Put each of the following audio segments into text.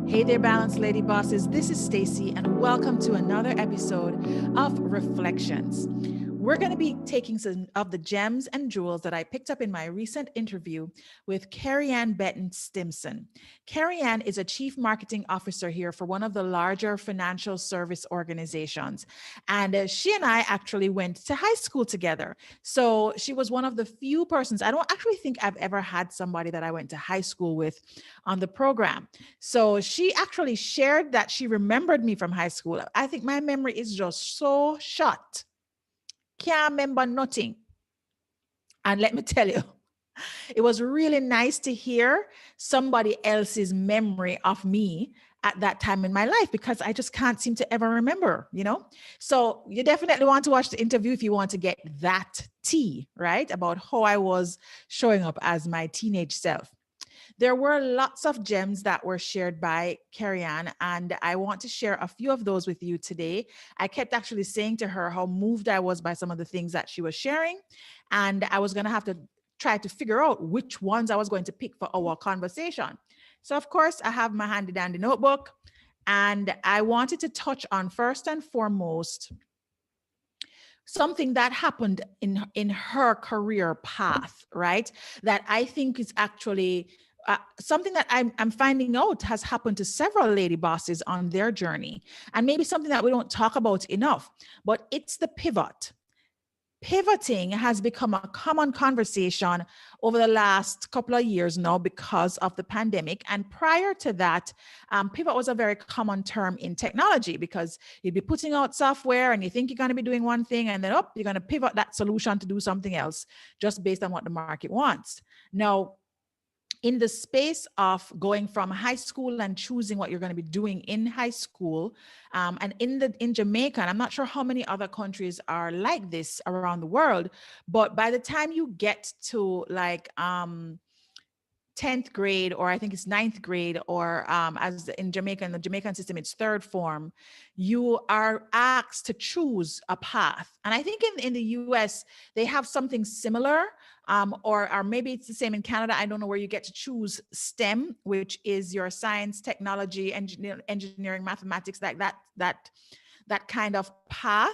Hey there, Balanced Lady Bosses. This is Stacy, and welcome to another episode of Reflections. We're going to be taking some of the gems and jewels that I picked up in my recent interview with Carrie-Ann Benton Stimson. Carrie-Ann is a chief marketing officer here for one of the larger financial service organizations. And she and I actually went to high school together. So she was one of the few persons, I don't actually think I've ever had somebody that I went to high school with on the program. So she actually shared that she remembered me from high school. I think my memory is just so short. Can't remember nothing. And let me tell you, it was really nice to hear somebody else's memory of me at that time in my life because I just can't seem to ever remember. So you definitely want to watch the interview if you want to get that tea, right? About how I was showing up as my teenage self. There were lots of gems that were shared by Carrie-Ann, and I want to share a few of those with you today. I kept actually saying to her how moved I was by some of the things that she was sharing, and I was going to have to try to figure out which ones I was going to pick for our conversation. So, of course, I have my handy dandy notebook, and I wanted to touch on first and foremost something that happened in her career path, right? That I think is actually something that I'm finding out has happened to several lady bosses on their journey, and maybe something that we don't talk about enough, but it's the pivot. Pivoting has become a common conversation over the last couple of years now because of the pandemic. And prior to that, pivot was a very common term in technology because you'd be putting out software and you think you're going to be doing one thing, and then you're going to pivot that solution to do something else just based on what the market wants. Now, in the space of going from high school and choosing what you're going to be doing in high school, and in Jamaica, and I'm not sure how many other countries are like this around the world, but by the time you get to like 10th grade, or I think it's ninth grade, or as in Jamaica, in the Jamaican system, it's third form, you are asked to choose a path. And I think in the US, they have something similar, or maybe it's the same in Canada. I don't know, where you get to choose STEM, which is your science, technology, engineering, mathematics, like that kind of path.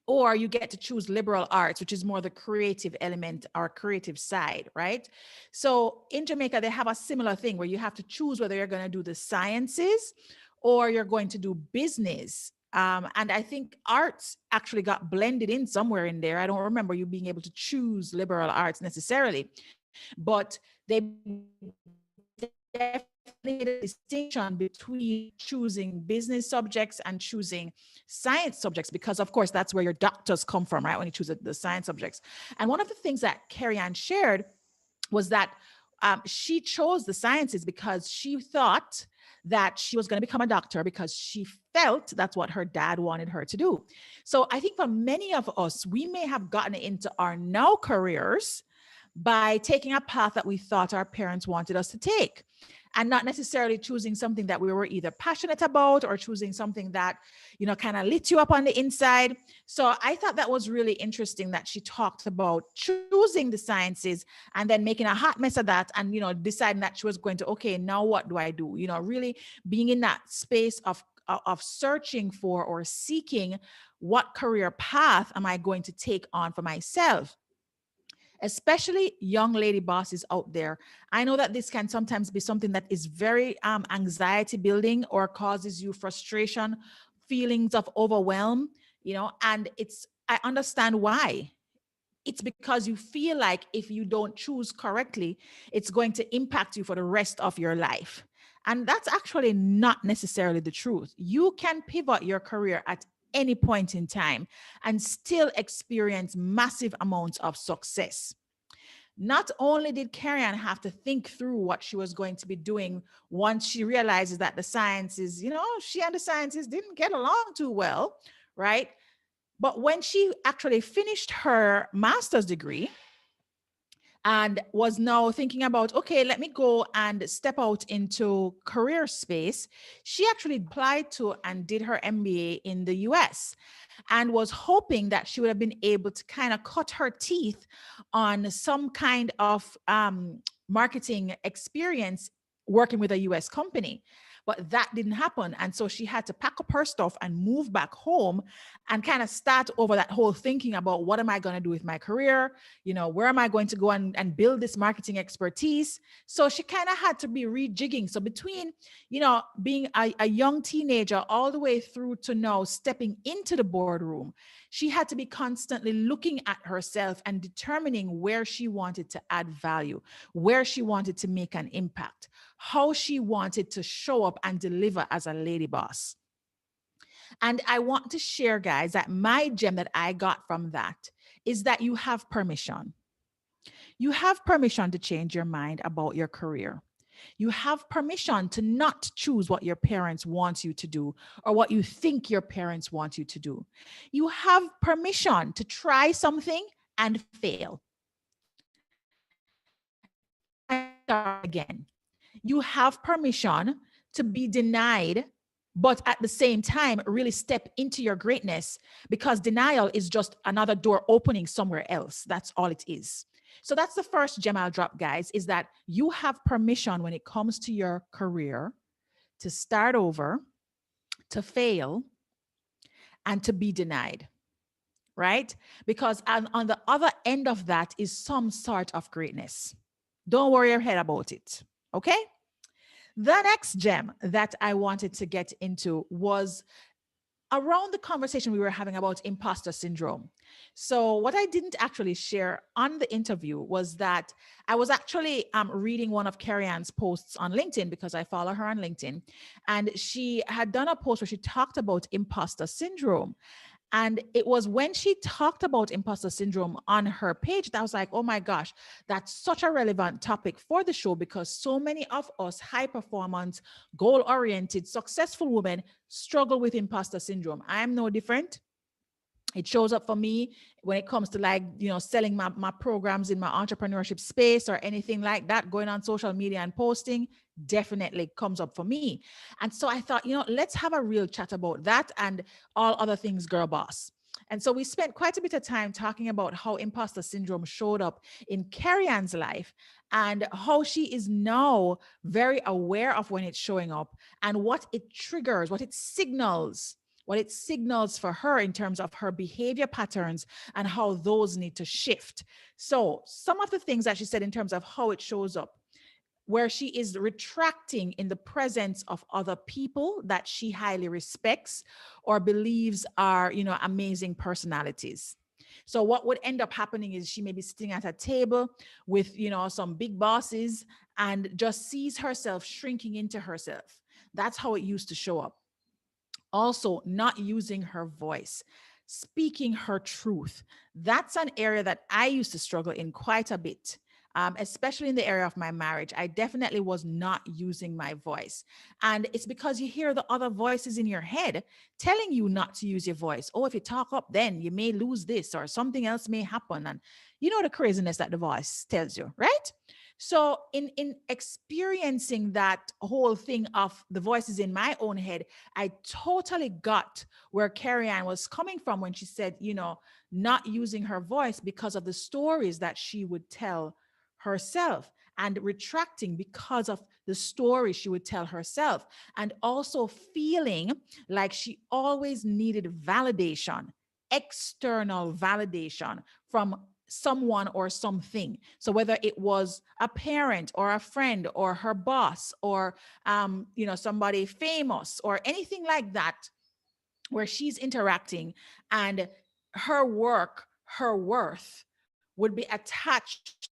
Or you get to choose liberal arts, which is more the creative element or creative side, right? So in Jamaica, they have a similar thing where you have to choose whether you're going to do the sciences or you're going to do business. And I think arts actually got blended in somewhere in there. I don't remember you being able to choose liberal arts necessarily, but they definitely made a distinction between choosing business subjects and choosing science subjects, because of course that's where your doctors come from, right? When you choose the science subjects. And one of the things that Carrie-Ann shared was that she chose the sciences because she thought that she was going to become a doctor because she felt that's what her dad wanted her to do. So I think for many of us, we may have gotten into our now careers by taking a path that we thought our parents wanted us to take, and not necessarily choosing something that we were either passionate about or choosing something that, kind of lit you up on the inside. So I thought that was really interesting that she talked about choosing the sciences and then making a hot mess of that, and, deciding that she was going to, okay, now what do I do? Really being in that space of searching for or seeking what career path am I going to take on for myself. Especially young lady bosses out there, I know that this can sometimes be something that is very anxiety building or causes you frustration, feelings of overwhelm, and I understand why. It's because you feel like if you don't choose correctly, it's going to impact you for the rest of your life. And that's actually not necessarily the truth. You can pivot your career at any point in time and still experience massive amounts of success. Not only did Carrie-Ann have to think through what she was going to be doing once she realizes that the sciences, she and the sciences didn't get along too well, right? But when she actually finished her master's degree and was now thinking about, okay, let me go and step out into career space, she actually applied to and did her MBA in the US, and was hoping that she would have been able to kind of cut her teeth on some kind of marketing experience working with a US company. But that didn't happen. And so she had to pack up her stuff and move back home and kind of start over that whole thinking about what am I going to do with my career? Where am I going to go and build this marketing expertise? So she kind of had to be rejigging. So between, being a young teenager all the way through to now stepping into the boardroom, she had to be constantly looking at herself and determining where she wanted to add value, where she wanted to make an impact, how she wanted to show up and deliver as a lady boss. And I want to share, guys, that my gem that I got from that is that you have permission. You have permission to change your mind about your career. You have permission to not choose what your parents want you to do or what you think your parents want you to do. You have permission to try something and fail and start again. You have permission to be denied, but at the same time, really step into your greatness, because denial is just another door opening somewhere else. That's all it is. So that's the first gem I'll drop, guys, is that you have permission when it comes to your career to start over, to fail, and to be denied, right? Because on the other end of that is some sort of greatness. Don't worry your head about it, okay? The next gem that I wanted to get into was around the conversation we were having about imposter syndrome. So what I didn't actually share on the interview was that I was actually reading one of Carrie Ann's posts on LinkedIn, because I follow her on LinkedIn. And she had done a post where she talked about imposter syndrome. And it was when she talked about imposter syndrome on her page that I was like, oh my gosh, that's such a relevant topic for the show, because so many of us high performance, goal oriented, successful women struggle with imposter syndrome. I'm no different. It shows up for me when it comes to, like, selling my programs in my entrepreneurship space or anything like that, going on social media and posting definitely comes up for me. And so I thought, let's have a real chat about that and all other things, girl boss. And so we spent quite a bit of time talking about how imposter syndrome showed up in Carrie Ann's life and how she is now very aware of when it's showing up and what it triggers, what it signals for her in terms of her behavior patterns and how those need to shift. So some of the things that she said in terms of how it shows up, where she is retracting in the presence of other people that she highly respects or believes are, amazing personalities. So what would end up happening is she may be sitting at a table with, some big bosses and just sees herself shrinking into herself. That's how it used to show up. Also, not using her voice, speaking her truth. That's an area that I used to struggle in quite a bit. Especially in the area of my marriage, I definitely was not using my voice. And it's because you hear the other voices in your head telling you not to use your voice. Oh, if you talk up, then you may lose this or something else may happen. And the craziness that the voice tells you, right? So in experiencing that whole thing of the voices in my own head, I totally got where Carrie Ann was coming from when she said, not using her voice because of the stories that she would tell herself, and retracting because of the story she would tell herself, and also feeling like she always needed validation, external validation from someone or something. So whether it was a parent or a friend or her boss or somebody famous or anything like that, where she's interacting and her work, her worth would be attached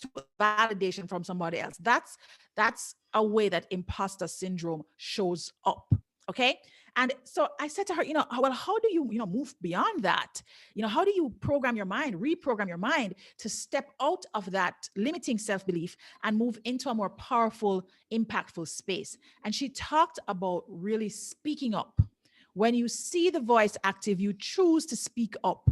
to validation from somebody else. That's a way that imposter syndrome shows up. Okay. And so I said to her, well, how do you, move beyond that? How do you program your mind, reprogram your mind to step out of that limiting self-belief and move into a more powerful, impactful space? And she talked about really speaking up. When you see the voice active, you choose to speak up,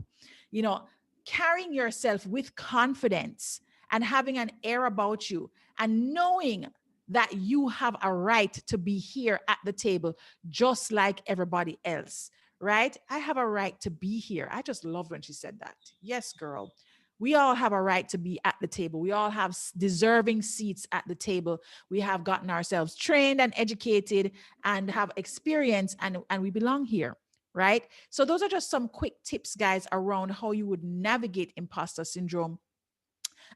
carrying yourself with confidence and having an air about you and knowing that you have a right to be here at the table, just like everybody else, right? I have a right to be here. I just loved when she said that. Yes, girl. We all have a right to be at the table. We all have deserving seats at the table. We have gotten ourselves trained and educated and have experience, and we belong here, right? So those are just some quick tips, guys, around how you would navigate imposter syndrome.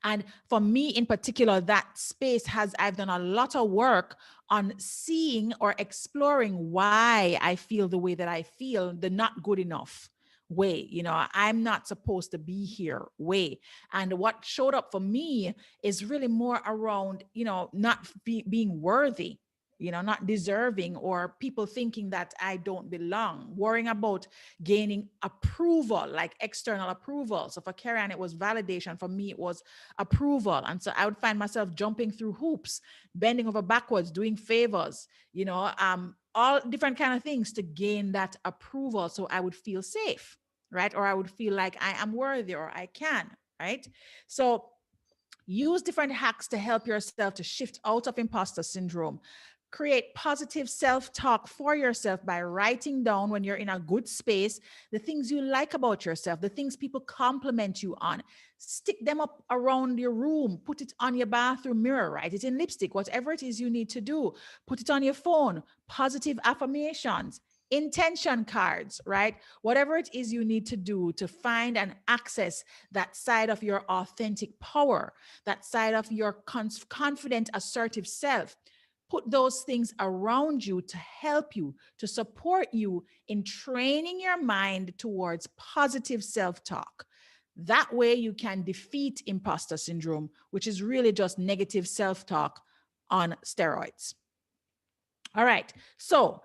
And for me in particular, that space has, I've done a lot of work on seeing or exploring why I feel the way that I feel, the not good enough way. I'm not supposed to be here way. And what showed up for me is really more around, not being worthy, not deserving, or people thinking that I don't belong, worrying about gaining approval, like external approval. So for Karen, it was validation. For me, it was approval. And so I would find myself jumping through hoops, bending over backwards, doing favors, all different kind of things to gain that approval. So I would feel safe, right? Or I would feel like I am worthy or I can, right? So use different hacks to help yourself to shift out of imposter syndrome. Create positive self-talk for yourself by writing down, when you're in a good space, the things you like about yourself, the things people compliment you on. Stick them up around your room, put it on your bathroom mirror, write it in lipstick, whatever it is you need to do. Put it on your phone, positive affirmations, intention cards, right? Whatever it is you need to do to find and access that side of your authentic power, that side of your confident, assertive self. Put those things around you to help you, to support you in training your mind towards positive self-talk. That way you can defeat imposter syndrome, which is really just negative self-talk on steroids. All right. So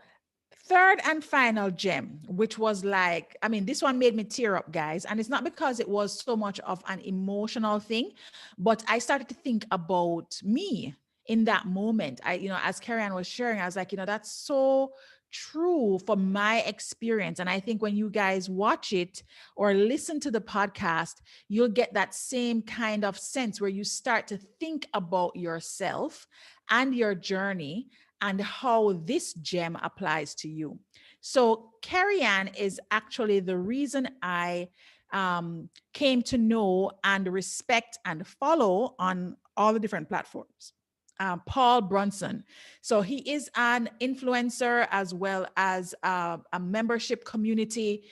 third and final gem, which was like, this one made me tear up, guys. And it's not because it was so much of an emotional thing, but I started to think about me in that moment. As Karen was sharing, I was like, that's so true for my experience. And I think when you guys watch it or listen to the podcast, you'll get that same kind of sense where you start to think about yourself and your journey and how this gem applies to you. So Carrie Ann is actually the reason I came to know and respect and follow on all the different platforms. Paul Brunson. So he is an influencer as well as a membership community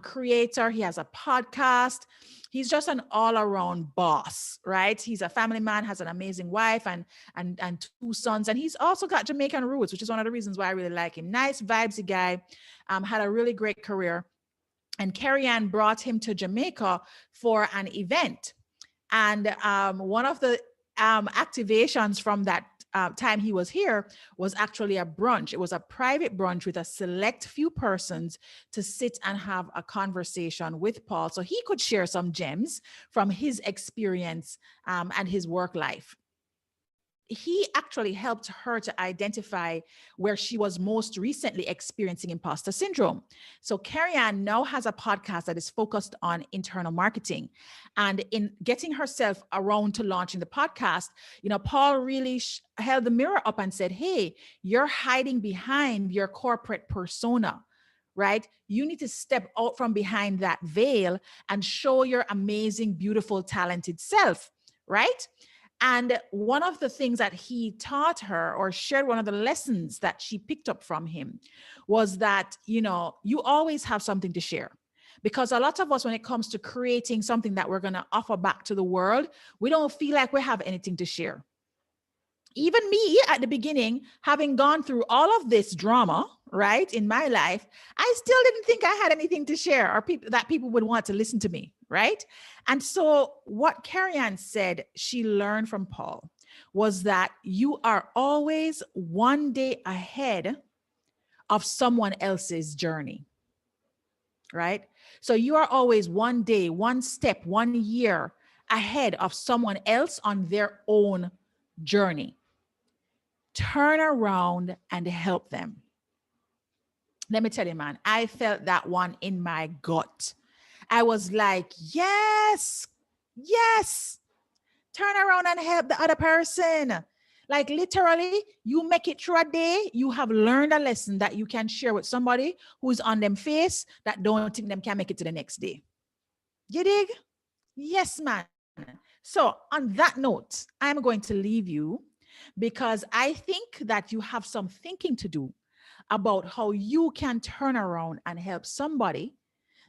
creator. He has a podcast. He's just an all-around boss, right? He's a family man, has an amazing wife and two sons. And he's also got Jamaican roots, which is one of the reasons why I really like him. Nice, vibesy guy, had a really great career. And Carrie Ann brought him to Jamaica for an event. And one of the activations from that time he was here was actually a brunch. It was a private brunch with a select few persons to sit and have a conversation with Paul so he could share some gems from his experience and his work life. He actually helped her to identify where she was most recently experiencing imposter syndrome. So Carrie Ann now has a podcast that is focused on internal marketing. And in getting herself around to launching the podcast, Paul really held the mirror up and said, hey, you're hiding behind your corporate persona, right? You need to step out from behind that veil and show your amazing, beautiful, talented self, right? And one of the things that he taught her or shared, one of the lessons that she picked up from him was that, you always have something to share. Because a lot of us, when it comes to creating something that we're going to offer back to the world, we don't feel like we have anything to share. Even me at the beginning, having gone through all of this drama, right, in my life, I still didn't think I had anything to share or that people would want to listen to me, right? And so what Carrie Ann said she learned from Paul was that you are always one day ahead of someone else's journey, right? So you are always one day, one step, 1 year ahead of someone else on their own journey. Turn around and help them. Let me tell you, man, I felt that one in my gut. I was like, yes, turn around and help the other person. Like literally, you make it through a day, you have learned a lesson that you can share with somebody who's on them face that don't think them can make it to the next day. You dig? Yes, man. So, on that note, I'm going to leave you because I think that you have some thinking to do about how you can turn around and help somebody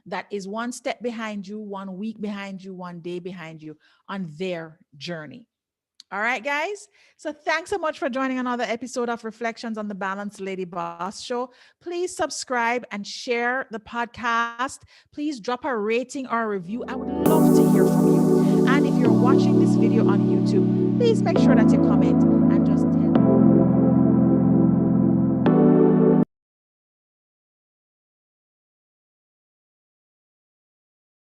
that is one step behind you, 1 week behind you, 1 day behind you on their journey. All right, guys. So thanks so much for joining another episode of Reflections on the Balanced Lady Boss Show. Please subscribe and share the podcast. Please drop a rating or a review. I would love to hear from you. And if you're watching this video on YouTube, please make sure that you comment and